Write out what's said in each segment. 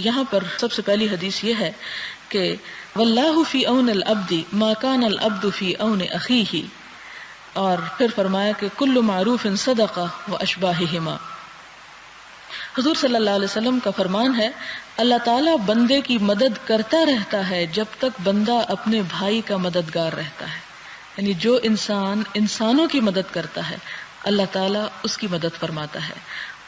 یہاں پر سب سے پہلی حدیث یہ ہے کہ واللہ فی عون العبد ما کان العبد فی عون اخیہ، اور پھر فرمایا کہ کل معروف صدقہ و اشباہہما۔ حضور صلی اللہ علیہ وسلم کا فرمان ہے اللہ تعالیٰ بندے کی مدد کرتا رہتا ہے جب تک بندہ اپنے بھائی کا مددگار رہتا ہے، یعنی جو انسان انسانوں کی مدد کرتا ہے اللہ تعالیٰ اس کی مدد فرماتا ہے۔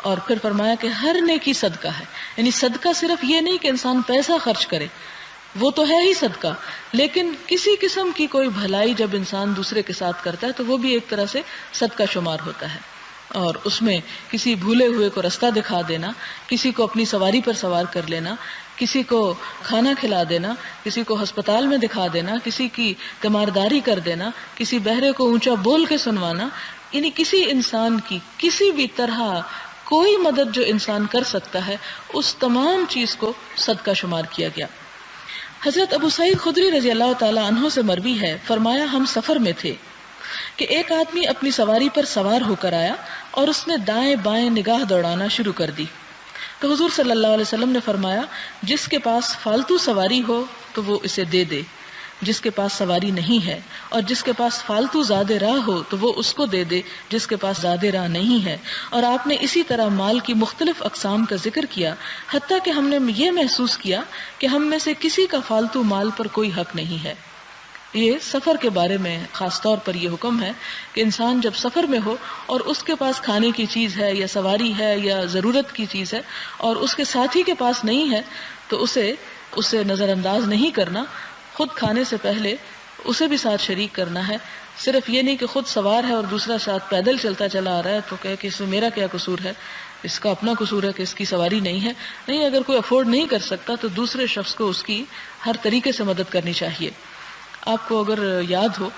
اور پھر فرمایا کہ ہر نیکی صدقہ ہے، یعنی صدقہ صرف یہ نہیں کہ انسان پیسہ خرچ کرے، وہ تو ہے ہی صدقہ، لیکن کسی قسم کی کوئی بھلائی جب انسان دوسرے کے ساتھ کرتا ہے تو وہ بھی ایک طرح سے صدقہ شمار ہوتا ہے۔ اور اس میں کسی بھولے ہوئے کو رستہ دکھا دینا، کسی کو اپنی سواری پر سوار کر لینا، کسی کو کھانا کھلا دینا، کسی کو ہسپتال میں دکھا دینا، کسی کی تیمارداری کر دینا، کسی بہرے کو اونچا بول کے سنوانا، یعنی کسی انسان کی کسی بھی طرح کوئی مدد جو انسان کر سکتا ہے اس تمام چیز کو صدقہ شمار کیا گیا۔ حضرت ابو سعید خدری رضی اللہ تعالی عنہ سے مروی ہے، فرمایا ہم سفر میں تھے کہ ایک آدمی اپنی سواری پر سوار ہو کر آیا اور اس نے دائیں بائیں نگاہ دوڑانا شروع کر دی، تو حضور صلی اللہ علیہ وسلم نے فرمایا جس کے پاس فالتو سواری ہو تو وہ اسے دے دے، جس کے پاس سواری نہیں ہے، اور جس کے پاس فالتو زاد راہ ہو تو وہ اس کو دے دے جس کے پاس زاد راہ نہیں ہے۔ اور آپ نے اسی طرح مال کی مختلف اقسام کا ذکر کیا، حتیٰ کہ ہم نے یہ محسوس کیا کہ ہم میں سے کسی کا فالتو مال پر کوئی حق نہیں ہے۔ یہ سفر کے بارے میں خاص طور پر یہ حکم ہے کہ انسان جب سفر میں ہو اور اس کے پاس کھانے کی چیز ہے یا سواری ہے یا ضرورت کی چیز ہے اور اس کے ساتھی کے پاس نہیں ہے تو اسے نظر انداز نہیں کرنا، خود کھانے سے پہلے اسے بھی ساتھ شریک کرنا ہے۔ صرف یہ نہیں کہ خود سوار ہے اور دوسرا ساتھ پیدل چلتا چلا آ رہا ہے تو کہے کہ اس میں میرا کیا قصور ہے، اس کا اپنا قصور ہے کہ اس کی سواری نہیں ہے۔ نہیں، اگر کوئی افورڈ نہیں کر سکتا تو دوسرے شخص کو اس کی ہر طریقے سے مدد کرنی چاہیے۔ آپ کو اگر یاد ہو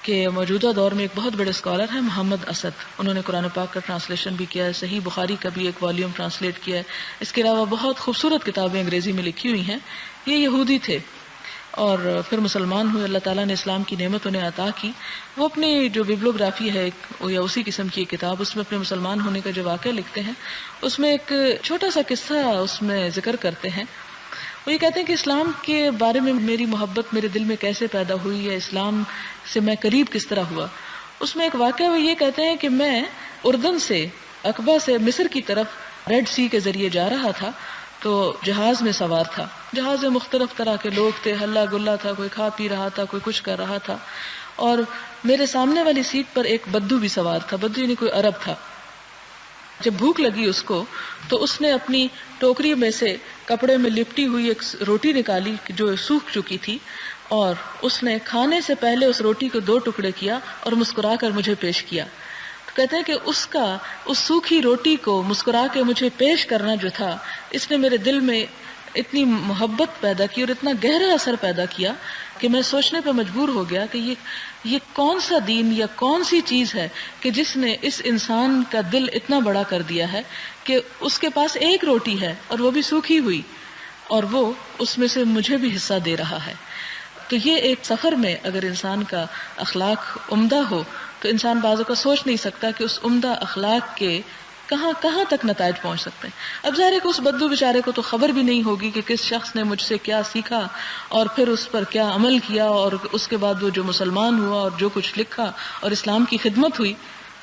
کہ موجودہ دور میں ایک بہت بڑے اسکالر ہیں محمد اسد، انہوں نے قرآن پاک کا ٹرانسلیشن بھی کیا ہے، صحیح بخاری کا بھی ایک والیوم ٹرانسلیٹ کیا ہے، اس کے علاوہ بہت خوبصورت کتابیں انگریزی میں لکھی ہوئی ہیں۔ یہ یہودی تھے اور پھر مسلمان ہوئے، اللہ تعالیٰ نے اسلام کی نعمت انہیں عطا کی۔ وہ اپنی جو بیبلوگرافی ہے یا اسی قسم کی ایک کتاب، اس میں اپنے مسلمان ہونے کا جو واقعہ لکھتے ہیں اس میں ایک چھوٹا سا قصہ اس میں ذکر کرتے ہیں۔ وہ یہ کہتے ہیں کہ اسلام کے بارے میں میری محبت میرے دل میں کیسے پیدا ہوئی ہے، اسلام سے میں قریب کس طرح ہوا۔ اس میں ایک واقعہ وہ یہ کہتے ہیں کہ میں اردن سے عقبہ سے مصر کی طرف ریڈ سی کے ذریعے جا رہا تھا، تو جہاز میں سوار تھا۔ جہاز میں مختلف طرح کے لوگ تھے، ہلا گلا تھا، کوئی کھا پی رہا تھا، کوئی کچھ کر رہا تھا، اور میرے سامنے والی سیٹ پر ایک بدو بھی سوار تھا۔ بدو یعنی کوئی عرب تھا۔ جب بھوک لگی اس کو تو اس نے اپنی ٹوکری میں سے کپڑے میں لپٹی ہوئی ایک روٹی نکالی جو سوکھ چکی تھی، اور اس نے کھانے سے پہلے اس روٹی کو 2 ٹکڑے کیا اور مسکرا کر مجھے پیش کیا۔ تو کہتے ہیں کہ اس سوکھی روٹی کو مسکرا کے مجھے پیش کرنا جو تھا، اس نے میرے دل میں اتنی محبت پیدا کی اور اتنا گہرا اثر پیدا کیا کہ میں سوچنے پہ مجبور ہو گیا کہ یہ کون سا دین یا کون سی چیز ہے کہ جس نے اس انسان کا دل اتنا بڑا کر دیا ہے کہ اس کے پاس ایک روٹی ہے اور وہ بھی سوکھی ہوئی، اور وہ اس میں سے مجھے بھی حصہ دے رہا ہے۔ تو یہ ایک سفر میں اگر انسان کا اخلاق عمدہ ہو تو انسان بعض اوقات سوچ نہیں سکتا کہ اس عمدہ اخلاق کے کہاں تک نتائج پہنچ سکتے ہیں۔ اب ظاہر ہے کہ اس بدو بیچارے کو تو خبر بھی نہیں ہوگی کہ کس شخص نے مجھ سے کیا سیکھا اور پھر اس پر کیا عمل کیا، اور اس کے بعد وہ جو مسلمان ہوا اور جو کچھ لکھا اور اسلام کی خدمت ہوئی،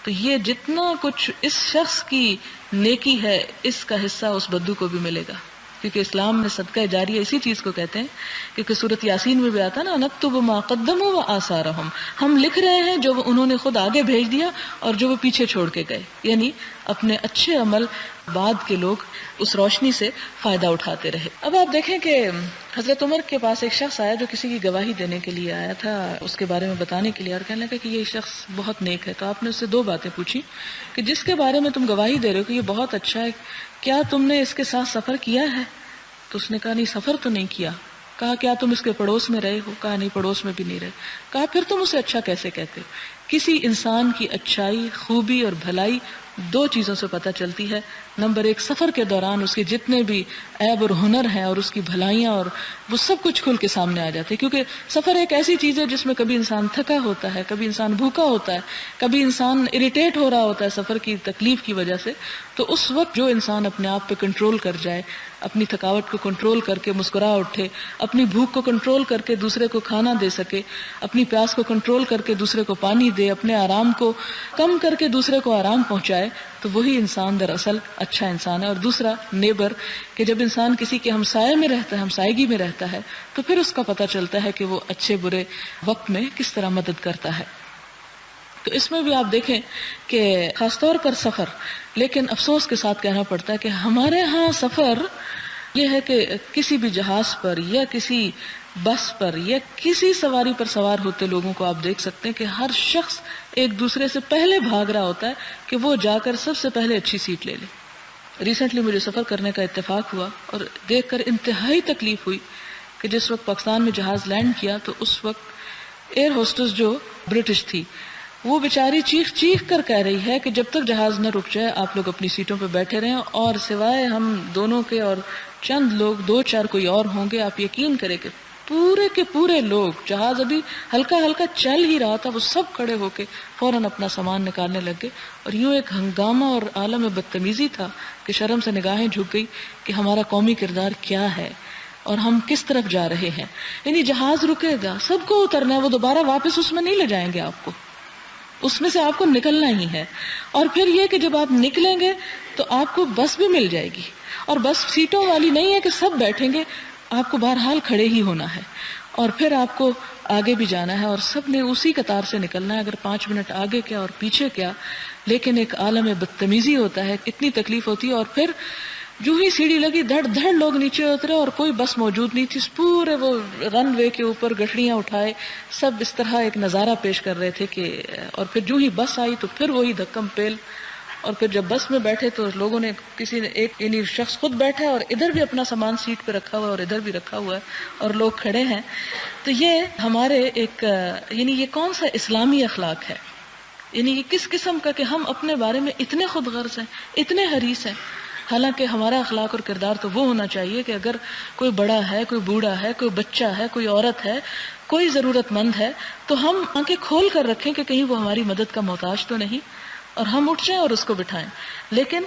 تو یہ جتنا کچھ اس شخص کی نیکی ہے اس کا حصہ اس بدو کو بھی ملے گا، کیونکہ اسلام میں صدقہ جاریہ اسی چیز کو کہتے ہیں، کیونکہ سورۃ یاسین میں بھی آتا نا نکتب ما قدموا وآثارہم، ہم لکھ رہے ہیں جو انہوں نے خود آگے بھیج دیا اور جو وہ پیچھے چھوڑ کے گئے، یعنی اپنے اچھے عمل بعد کے لوگ اس روشنی سے فائدہ اٹھاتے رہے۔ اب آپ دیکھیں کہ حضرت عمر کے پاس ایک شخص آیا جو کسی کی گواہی دینے کے لیے آیا تھا، اس کے بارے میں بتانے کے لیے، اور کہنے لگا کہ یہ شخص بہت نیک ہے۔ تو آپ نے اس سے 2 باتیں پوچھی کہ جس کے بارے میں تم گواہی دے رہے ہو کہ یہ بہت اچھا ہے، کیا تم نے اس کے ساتھ سفر کیا ہے؟ تو اس نے کہا نہیں، سفر تو نہیں کیا۔ کہا کیا تم اس کے پڑوس میں رہے ہو؟ کہا نہیں، پڑوس میں بھی نہیں رہے۔ کہا پھر تم اسے اچھا کیسے کہتے ہو؟ کسی انسان کی اچھائی، خوبی اور بھلائی دو چیزوں سے پتہ چلتی ہے. نمبر ایک، سفر کے دوران اس کے جتنے بھی عیب اور ہنر ہیں اور اس کی بھلائیاں اور وہ سب کچھ کھل کے سامنے آ جاتے ہیں، کیونکہ سفر ایک ایسی چیز ہے جس میں کبھی انسان تھکا ہوتا ہے، کبھی انسان بھوکا ہوتا ہے، کبھی انسان اریٹیٹ ہو رہا ہوتا ہے سفر کی تکلیف کی وجہ سے. تو اس وقت جو انسان اپنے آپ پہ کنٹرول کر جائے، اپنی تھکاوٹ کو کنٹرول کر کے مسکرا اٹھے، اپنی بھوک کو کنٹرول کر کے دوسرے کو کھانا دے سکے، اپنی پیاس کو کنٹرول کر کے دوسرے کو پانی دے، اپنے آرام کو کم کر کے دوسرے کو آرام پہنچائے، تو وہی انسان دراصل اچھا انسان ہے. اور دوسرا نیبر، کہ جب انسان کسی کے ہمسائے میں رہتا ہے، ہمسائیگی میں رہتا ہے، تو پھر اس کا پتہ چلتا ہے کہ وہ اچھے برے وقت میں کس طرح مدد کرتا ہے. تو اس میں بھی آپ دیکھیں کہ خاص طور پر سفر، لیکن افسوس کے ساتھ کہنا پڑتا ہے کہ ہمارے ہاں سفر یہ ہے کہ کسی بھی جہاز پر یا کسی بس پر یا کسی سواری پر سوار ہوتے لوگوں کو آپ دیکھ سکتے ہیں کہ ہر شخص ایک دوسرے سے پہلے بھاگ رہا ہوتا ہے کہ وہ جا کر سب سے پہلے اچھی سیٹ لے لے. ریسنٹلی مجھے سفر کرنے کا اتفاق ہوا اور دیکھ کر انتہائی تکلیف ہوئی کہ جس وقت پاکستان میں جہاز لینڈ کیا تو اس وقت ایئر ہوسٹس جو برٹش تھی، وہ بیچاری چیخ چیخ کر کہہ رہی ہے کہ جب تک جہاز نہ رک جائے آپ لوگ اپنی سیٹوں پہ بیٹھے رہیں، اور سوائے ہم دونوں کے اور چند لوگ، دو چار کوئی اور ہوں گے، آپ یقین کریں کہ پورے کے پورے لوگ، جہاز ابھی ہلکا ہلکا چل ہی رہا تھا، وہ سب کھڑے ہو کے فوراً اپنا سامان نکالنے لگ گئے. اور یوں ایک ہنگامہ اور عالم بدتمیزی تھا کہ شرم سے نگاہیں جھک گئی کہ ہمارا قومی کردار کیا ہے اور ہم کس طرف جا رہے ہیں. یعنی جہاز رکے گا، سب کو اترنا ہے، وہ دوبارہ واپس اس میں نہیں لے جائیں گے آپ کو، اس میں سے آپ کو نکلنا ہی ہے. اور پھر یہ کہ جب آپ نکلیں گے تو آپ کو بس بھی مل جائے گی، اور بس سیٹوں والی نہیں ہے کہ سب بیٹھیں گے، آپ کو بہرحال کھڑے ہی ہونا ہے، اور پھر آپ کو آگے بھی جانا ہے، اور سب نے اسی قطار سے نکلنا ہے. اگر 5 منٹ آگے کیا اور پیچھے کیا، لیکن ایک عالم بدتمیزی ہوتا ہے، اتنی تکلیف ہوتی ہے. اور پھر جو ہی سیڑھی لگی دھڑ دھڑ لوگ نیچے اترے، اور کوئی بس موجود نہیں تھی. پورے وہ رن وے کے اوپر گٹھڑیاں اٹھائے سب اس طرح ایک نظارہ پیش کر رہے تھے کہ، اور پھر جو ہی بس آئی تو پھر وہی دھکم پیل. اور پھر جب بس میں بیٹھے تو لوگوں نے، کسی نے، ایک یعنی شخص خود بیٹھا ہے اور ادھر بھی اپنا سامان سیٹ پہ رکھا ہوا ہے اور ادھر بھی رکھا ہوا ہے اور لوگ کھڑے ہیں. تو یہ ہمارے ایک یعنی یہ کون سا اسلامی اخلاق ہے؟ یعنی یہ کس قسم کا کہ ہم اپنے بارے میں اتنے خود غرض ہیں، اتنے حریص ہیں. حالانکہ ہمارا اخلاق اور کردار تو وہ ہونا چاہیے کہ اگر کوئی بڑا ہے، کوئی بوڑھا ہے، کوئی بچہ ہے، کوئی عورت ہے، کوئی ضرورت مند ہے، تو ہم آنکھیں کھول کر رکھیں کہ کہیں وہ ہماری مدد کا محتاج تو نہیں، اور ہم اٹھ جائیں اور اس کو بٹھائیں. لیکن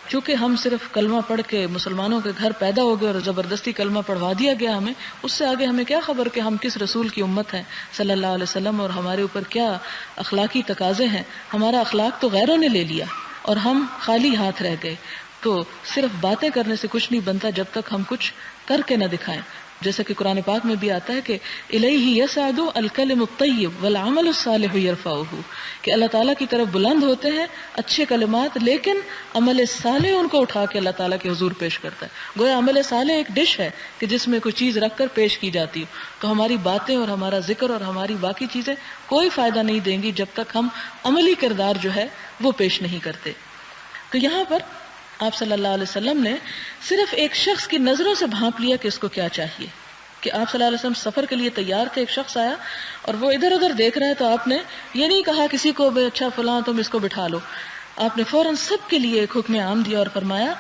چونکہ ہم صرف کلمہ پڑھ کے مسلمانوں کے گھر پیدا ہو گئے اور زبردستی کلمہ پڑھوا دیا گیا ہمیں، اس سے آگے ہمیں کیا خبر کہ ہم کس رسول کی امت ہیں صلی اللہ علیہ وسلم، اور ہمارے اوپر کیا اخلاقی تقاضے ہیں. ہمارا اخلاق تو غیروں نے لے لیا اور ہم خالی ہاتھ رہ گئے. تو صرف باتیں کرنے سے کچھ نہیں بنتا جب تک ہم کچھ کر کے نہ دکھائیں. جیسے کہ قرآن پاک میں بھی آتا ہے کہ الیہ یصعد الکلم الطیب والعمل الصالح یرفعہ، کہ اللہ تعالیٰ کی طرف بلند ہوتے ہیں اچھے کلمات، لیکن عمل صالح ان کو اٹھا کے اللہ تعالیٰ کے حضور پیش کرتا ہے. گویا عمل صالح ایک ڈش ہے کہ جس میں کوئی چیز رکھ کر پیش کی جاتی ہے. تو ہماری باتیں اور ہمارا ذکر اور ہماری باقی چیزیں کوئی فائدہ نہیں دیں گی جب تک ہم عملی کردار جو ہے وہ پیش نہیں کرتے. تو یہاں پر آپ صلی اللہ علیہ وسلم نے صرف ایک شخص کی نظروں سے بھانپ لیا کہ اس کو کیا چاہیے. کہ آپ صلی اللہ علیہ وسلم سفر کے لیے تیار تھے، ایک شخص آیا اور وہ ادھر ادھر دیکھ رہا ہے، تو آپ نے یہ نہیں کہا کسی کو بے اچھا فلاں تم اس کو بٹھا لو، آپ نے فوراً سب کے لیے ایک حکم عام دیا اور فرمایا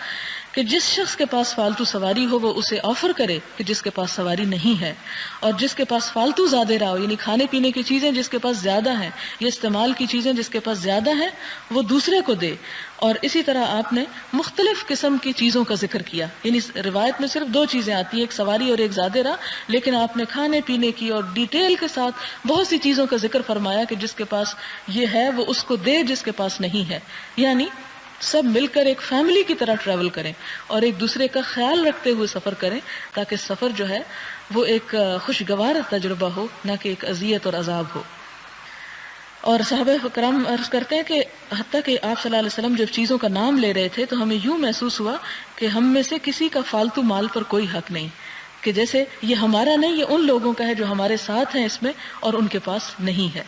کہ جس شخص کے پاس فالتو سواری ہو وہ اسے آفر کرے کہ جس کے پاس سواری نہیں ہے، اور جس کے پاس فالتو زیادہ رہا ہو، یعنی کھانے پینے کی چیزیں جس کے پاس زیادہ ہیں یا استعمال کی چیزیں جس کے پاس زیادہ ہیں وہ دوسرے کو دے. اور اسی طرح آپ نے مختلف قسم کی چیزوں کا ذکر کیا. یعنی روایت میں صرف 2 چیزیں آتی ہیں، ایک سواری اور ایک زیادہ راہ، لیکن آپ نے کھانے پینے کی اور ڈیٹیل کے ساتھ بہت سی چیزوں کا ذکر فرمایا کہ جس کے پاس یہ ہے وہ اس کو دے جس کے پاس نہیں ہے. یعنی سب مل کر ایک فیملی کی طرح ٹریول کریں اور ایک دوسرے کا خیال رکھتے ہوئے سفر کریں، تاکہ سفر جو ہے وہ ایک خوشگوار تجربہ ہو، نہ کہ ایک اذیت اور عذاب ہو. اور صحابہ کرام عرض کرتے ہیں کہ حتیٰ کہ آپ صلی اللہ علیہ وسلم جب چیزوں کا نام لے رہے تھے تو ہمیں یوں محسوس ہوا کہ ہم میں سے کسی کا فالتو مال پر کوئی حق نہیں، کہ جیسے یہ ہمارا نہیں، یہ ان لوگوں کا ہے جو ہمارے ساتھ ہیں اس میں اور ان کے پاس نہیں ہے.